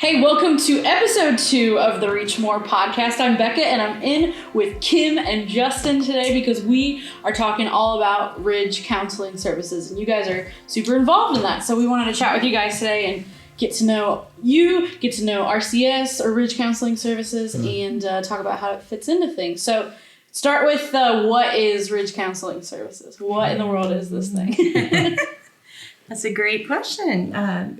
Hey, welcome to episode 2 of the Reach More podcast. I'm Becca, and I'm in with Kim and Justin today because we are talking all about Ridge Counseling Services, and you guys are super involved in that. So we wanted to chat with you guys today and get to know you, get to know RCS or Ridge Counseling Services, and talk about how it fits into things. So start with what is Ridge Counseling Services? What in the world is this thing? That's a great question.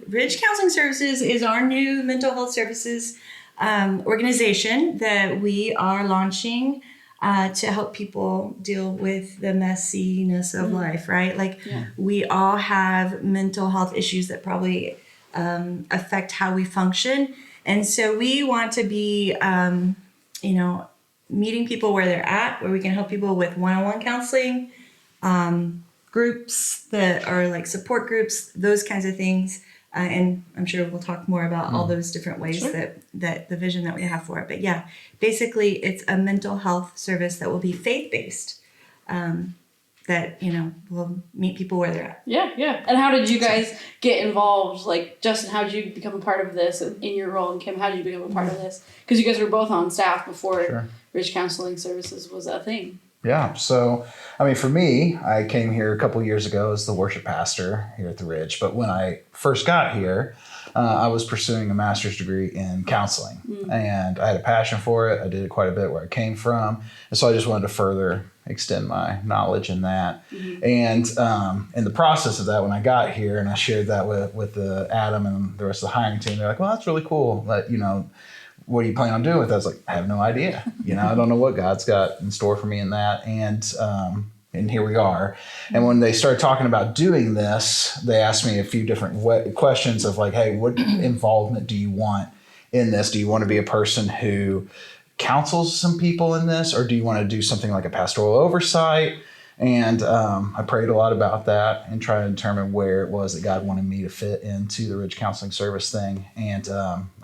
Ridge Counseling Services is our new mental health services organization that we are launching to help people deal with the messiness of life, right? We all have mental health issues that probably affect how we function. And so we want to be, meeting people where they're at, where we can help people with one-on-one counseling, groups that are like support groups, those kinds of things. And I'm sure we'll talk more about all those different ways that the vision that we have for it. But yeah, basically it's a mental health service that will be faith-based, that, will meet people where they're at. Yeah. And how did you guys get involved? Like, Justin, how did you become a part of this in your role? And Kim, how did you become a part of this? Because you guys were both on staff before Ridge Counseling Services was a thing. Yeah. So, for me, I came here a couple years ago as the worship pastor here at the Ridge. But when I first got here, I was pursuing a master's degree in counseling. And I had a passion for it. I did it quite a bit where I came from. And so I just wanted to further extend my knowledge in that. And in the process of that, when I got here and I shared that with Adam and the rest of the hiring team, they're like, well, that's really cool. But, what do you plan on doing with that? I was like, I have no idea. I don't know what God's got in store for me in that. And here we are. And when they started talking about doing this, they asked me a few different questions of like, hey, what involvement do you want in this? Do you want to be a person who counsels some people in this? Or do you want to do something like a pastoral oversight? And I prayed a lot about that and tried to determine where it was that God wanted me to fit into the Ridge Counseling Service thing. And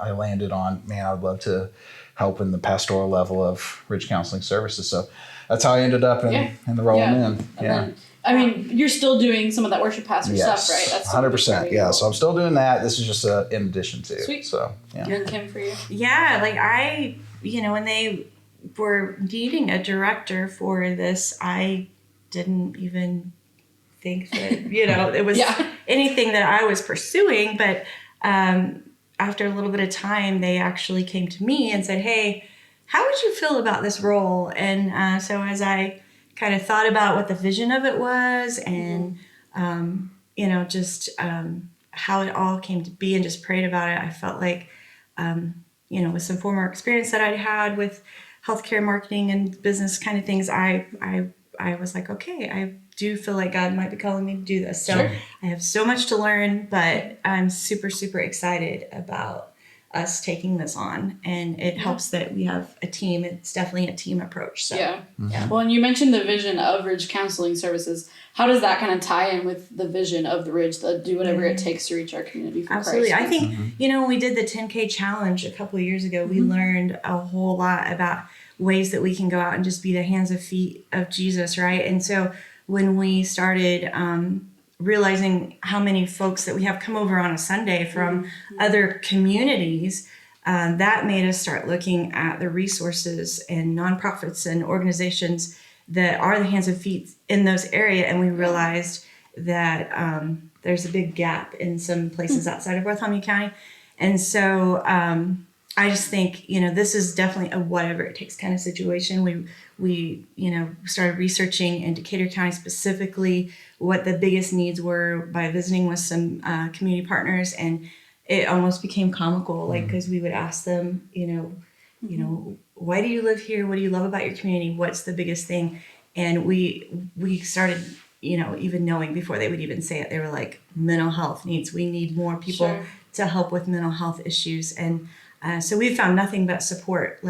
I landed on, I would love to help in the pastoral level of Ridge Counseling Services. So that's how I ended up in the role I'm in. Then, you're still doing some of that worship pastor stuff, right? That's 100%. Yeah. So I'm still doing that. This is just in addition to. Sweet. So, yeah. And Kim, for you? Yeah. When they were needing a director for this, I didn't even think that, it was anything that I was pursuing. But after a little bit of time, they actually came to me and said, hey, how would you feel about this role? And so as I kind of thought about what the vision of it was and, just how it all came to be and just prayed about it, I felt like, with some former experience that I'd had with healthcare marketing and business kind of things, I was like, okay, I do feel like God might be calling me to do this. So I have so much to learn, but I'm super, super excited about us taking this on. And it helps that we have a team. It's definitely a team approach. So, yeah. Well, and you mentioned the vision of Ridge Counseling Services. How does that kind of tie in with the vision of the Ridge, the do whatever it takes to reach our community for Absolutely. Christ? I think, when we did the 10K challenge a couple of years ago, we learned a whole lot about ways that we can go out and just be the hands and feet of Jesus, right? And so when we started realizing how many folks that we have come over on a Sunday from other communities, that made us start looking at the resources and nonprofits and organizations that are the hands and feet in those areas. And we realized that there's a big gap in some places outside of Bartholomew County. And so I just think, this is definitely a whatever it takes kind of situation. We started researching in Decatur County specifically what the biggest needs were by visiting with some community partners. And it almost became comical, because we would ask them, why do you live here? What do you love about your community? What's the biggest thing? And we started, even knowing before they would even say it, they were like, mental health needs. We need more people to help with mental health issues. And so we've found nothing but support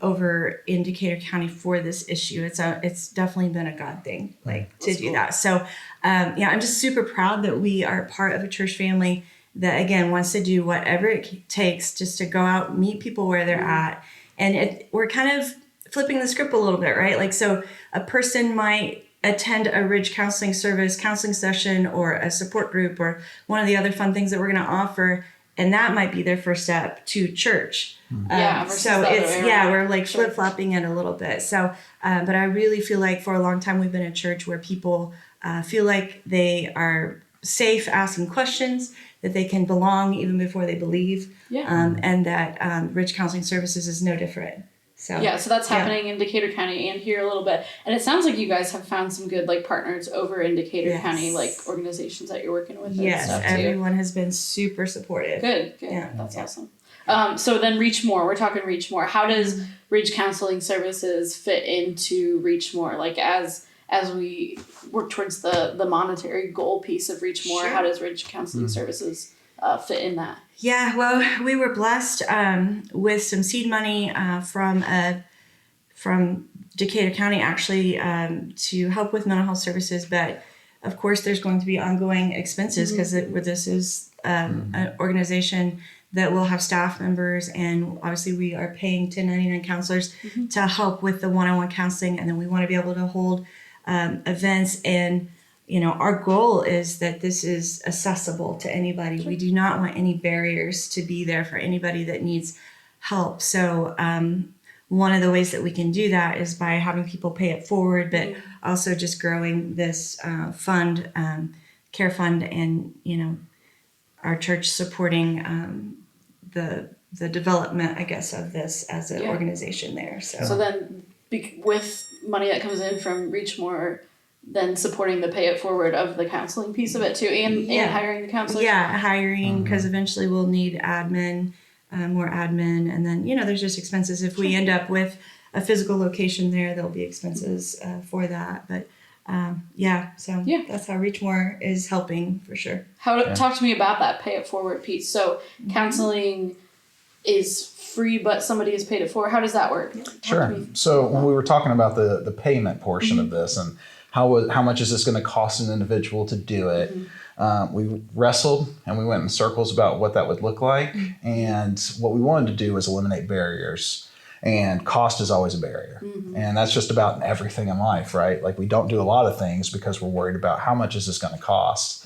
over in Decatur County for this issue. It's definitely been a God thing, to do that. So I'm just super proud that we are part of a church family that, again, wants to do whatever it takes just to go out, meet people where they're at. And we're kind of flipping the script a little bit, right? So a person might attend a Ridge counseling service, counseling session, or a support group, or one of the other fun things that we're going to offer. and that might be their first step to church. Versus So the other it's, way we're like Sure. flip-flopping it a little bit. So, but I really feel like for a long time we've been a church where people feel like they are safe asking questions, that they can belong even before they believe, and that Ridge Counseling Services is no different. So so that's happening in Decatur County and here a little bit. And it sounds like you guys have found some good like partners over in Decatur County, like organizations that you're working with. Yes, and stuff everyone has been super supportive. Good. Yeah. That's awesome. So then Reach More, we're talking Reach More. How does Ridge Counseling Services fit into Reach More? Like as we work towards the monetary goal piece of Reach More, how does Ridge Counseling Services fit in that? Yeah, well, we were blessed with some seed money from Decatur County, actually, to help with mental health services. But of course, there's going to be ongoing expenses because this is an organization that will have staff members, and obviously we are paying 1099 counselors to help with the one-on-one counseling, and then we want to be able to hold events. And our goal is that this is accessible to anybody. We do not want any barriers to be there for anybody that needs help. So one of the ways that we can do that is by having people pay it forward, but also just growing this fund, care fund, and our church supporting the development, I guess, of this as an organization there. So then with money that comes in from Reach More, then supporting the pay it forward of the counseling piece of it too, and hiring the counselors. Yeah, hiring, because eventually we'll need admin, more admin, and then there's just expenses. If we end up with a physical location there, there'll be expenses for that. But that's how Reach More is helping for sure. Talk to me about that pay it forward piece. So counseling is free, but somebody has paid it forward. How does that work? Sure. So when we were talking about the payment portion of this and how much is this going to cost an individual to do it, we wrestled and we went in circles about what that would look like. And what we wanted to do was eliminate barriers. And cost is always a barrier. And that's just about everything in life, right? Like we don't do a lot of things because we're worried about how much is this going to cost.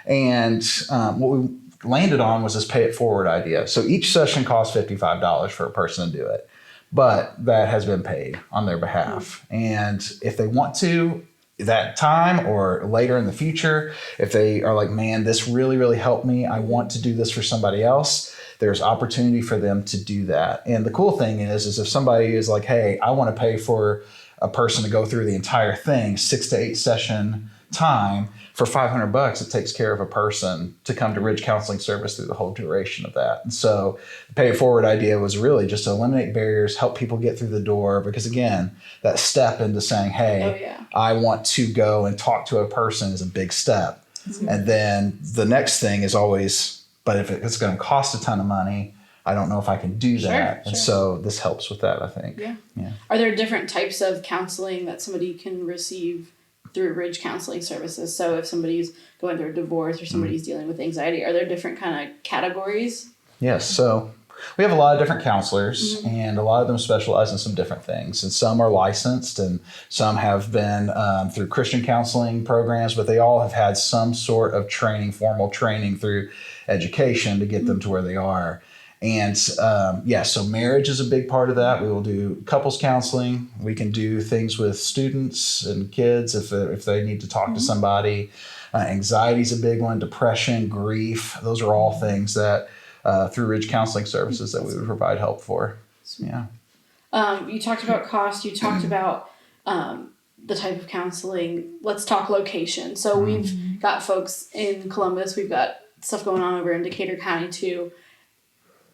And what we landed on was this pay it forward idea. So each session costs $55 for a person to do it, but that has been paid on their behalf. And if they want to, that time or later in the future, if they are like, man, this really, really helped me, I want to do this for somebody else, there's opportunity for them to do that. And the cool thing is if somebody is like, hey, I want to pay for a person to go through the entire thing, 6 to 8 session time, for $500, it takes care of a person to come to Ridge Counseling Service through the whole duration of that. And so the pay it forward idea was really just to eliminate barriers, help people get through the door. Because again, that step into saying, hey, I want to go and talk to a person is a big step. And then the next thing is always, but if it's going to cost a ton of money, I don't know if I can do that. And so this helps with that, I think. Yeah. Are there different types of counseling that somebody can receive through Ridge Counseling Services? So if somebody's going through a divorce or somebody's dealing with anxiety, are there different kind of categories? Yes. So we have a lot of different counselors, and a lot of them specialize in some different things. And some are licensed, and some have been through Christian counseling programs, but they all have had some sort of training, formal training through education to get them to where they are. And so marriage is a big part of that. We will do couples counseling. We can do things with students and kids if they need to talk to somebody. Anxiety is a big one. Depression, grief. Those are all things that through Ridge Counseling Services that we would provide help for. Yeah. You talked about cost. You talked about the type of counseling. Let's talk location. So we've got folks in Columbus. We've got stuff going on over in Decatur County too.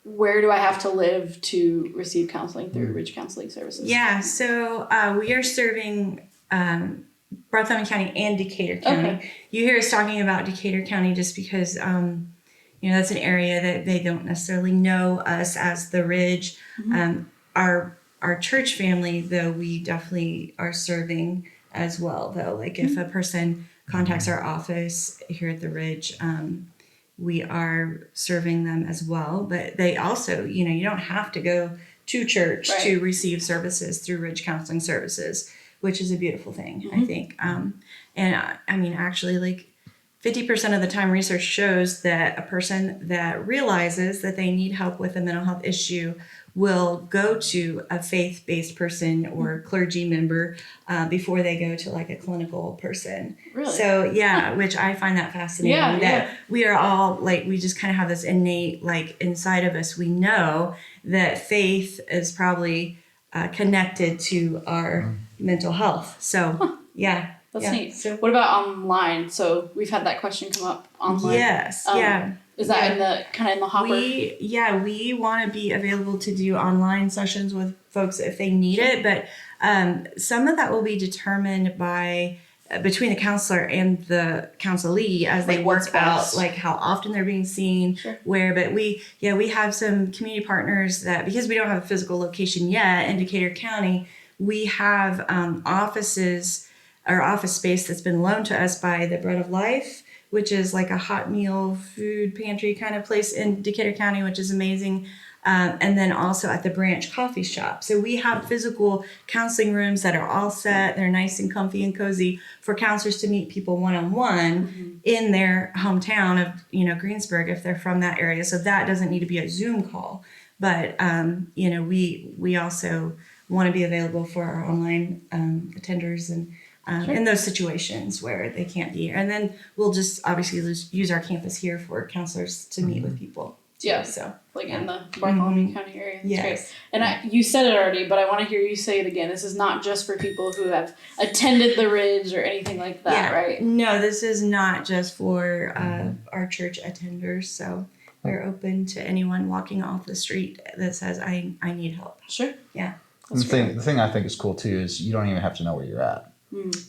Where do I have to live to receive counseling through Ridge Counseling Services? Yeah, so we are serving Bartholomew County and Decatur County. Okay. You hear us talking about Decatur County just because, that's an area that they don't necessarily know us as the Ridge. Our church family, though, we definitely are serving as well, though. Like if a person contacts our office here at the Ridge, we are serving them as well. But they also, you don't have to go to church to receive services through Ridge Counseling Services, which is a beautiful thing, I think. And I mean, actually, like 50% of the time, research shows that a person that realizes that they need help with a mental health issue will go to a faith-based person or clergy member before they go to like a clinical person. Really? So yeah, which I find that fascinating. That we are all like, we just kind of have this innate, like inside of us, we know that faith is probably connected to our mental health. So yeah. That's neat. So what about online? So we've had that question come up online. Yes. Is that in the kind of in the hopper? We want to be available to do online sessions with folks if they need it, but some of that will be determined by between the counselor and the counselee as they work out like how often they're being seen, where. But we have some community partners that, because we don't have a physical location yet in Decatur County, we have offices or office space that's been loaned to us by the Bread of Life, which is like a hot meal food pantry kind of place in Decatur County, which is amazing. And then also at the Branch Coffee Shop. So we have physical counseling rooms that are all set. They're nice and comfy and cozy for counselors to meet people one-on-one in their hometown of, Greensburg, if they're from that area. So that doesn't need to be a Zoom call. But, we also want to be available for our online attenders and in those situations where they can't be here. And then we'll just obviously use our campus here for counselors to meet with people. Yeah. So in the Bartholomew County area. That's yes. great. And you said it already, but I want to hear you say it again. This is not just for people who have attended the Ridge or anything like that, right? No, this is not just for our church attenders. So we're open to anyone walking off the street that says, I need help. Sure. Yeah. The thing I think is cool too is you don't even have to know where you're at.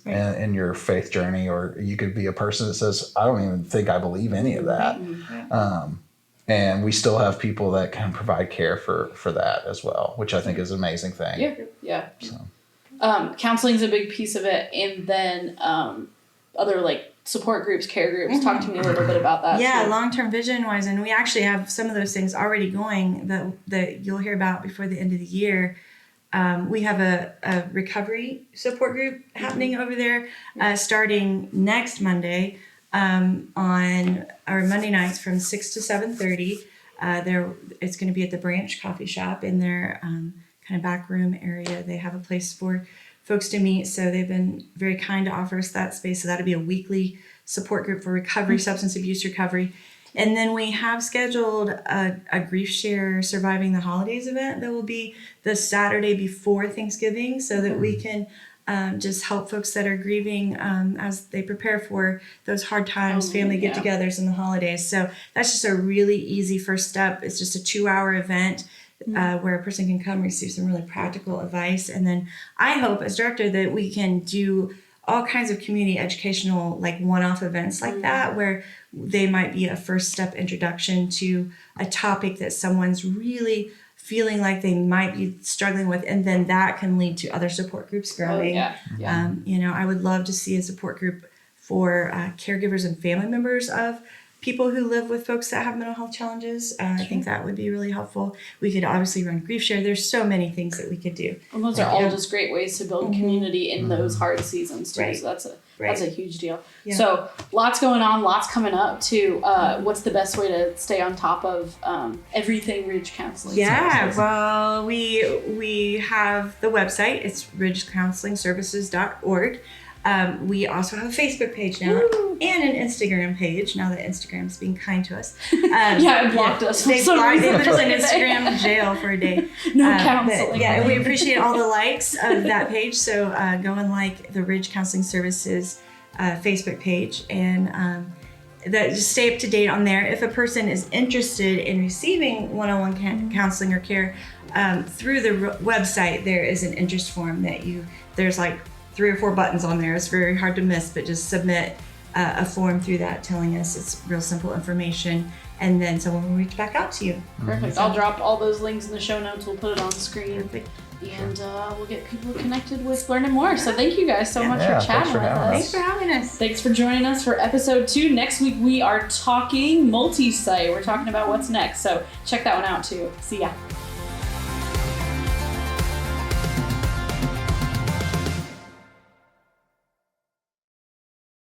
In your faith journey, or you could be a person that says, I don't even think I believe any of that. And we still have people that can provide care for that as well, which I think is an amazing thing. Yeah. So. Counseling is a big piece of it, and then other like support groups, care groups. Talk to me a little bit about that. Yeah, long-term vision wise, and we actually have some of those things already going that you'll hear about before the end of the year. We have a recovery support group happening over there starting next Monday on our Monday nights from 6 to 7:30. It's going to be at the Branch Coffee Shop in their kind of back room area. They have a place for folks to meet, so they've been very kind to offer us that space. So that'll be a weekly support group for recovery, substance abuse recovery. And then we have scheduled a Grief Share Surviving the Holidays event that will be the Saturday before Thanksgiving, so that we can just help folks that are grieving as they prepare for those hard times, family get-togethers and the holidays. So that's just a really easy first step. It's just a 2-hour event where a person can come receive some really practical advice. And then I hope as director that we can do all kinds of community educational, like one-off events like that, where they might be a first step introduction to a topic that someone's really feeling like they might be struggling with, and then that can lead to other support groups growing. I would love to see a support group for caregivers and family members of people who live with folks that have mental health challenges. I think that would be really helpful. We could obviously run Grief Share. There's so many things that we could do. And those are all just great ways to build community in those hard seasons too. So that's a huge deal. Yeah. So lots going on, lots coming up too. What's the best way to stay on top of everything Ridge Counseling? Yeah, well, we have the website. It's ridgecounselingservices.org. We also have a Facebook page now and an Instagram page now that Instagram's being kind to us. It blocked us. They put us in Instagram jail for a day. No counseling. Yeah, we appreciate all the likes of that page. So go and like the Ridge Counseling Services Facebook page, and that just stay up to date on there. If a person is interested in receiving one-on-one counseling or care through the website, there is an interest form that there's like 3 or 4 buttons on there. It's very hard to miss, but just submit a form through that telling us it's real simple information, and then someone will reach back out to you. Perfect. I'll drop all those links in the show notes. We'll put it on the screen. Perfect. And we'll get people connected with learning more. So thank you guys so much for chatting with us. Thanks for having us. Thanks for joining us for episode 2. Next week we are talking multi-site. We're talking about what's next. So check that one out too. See ya.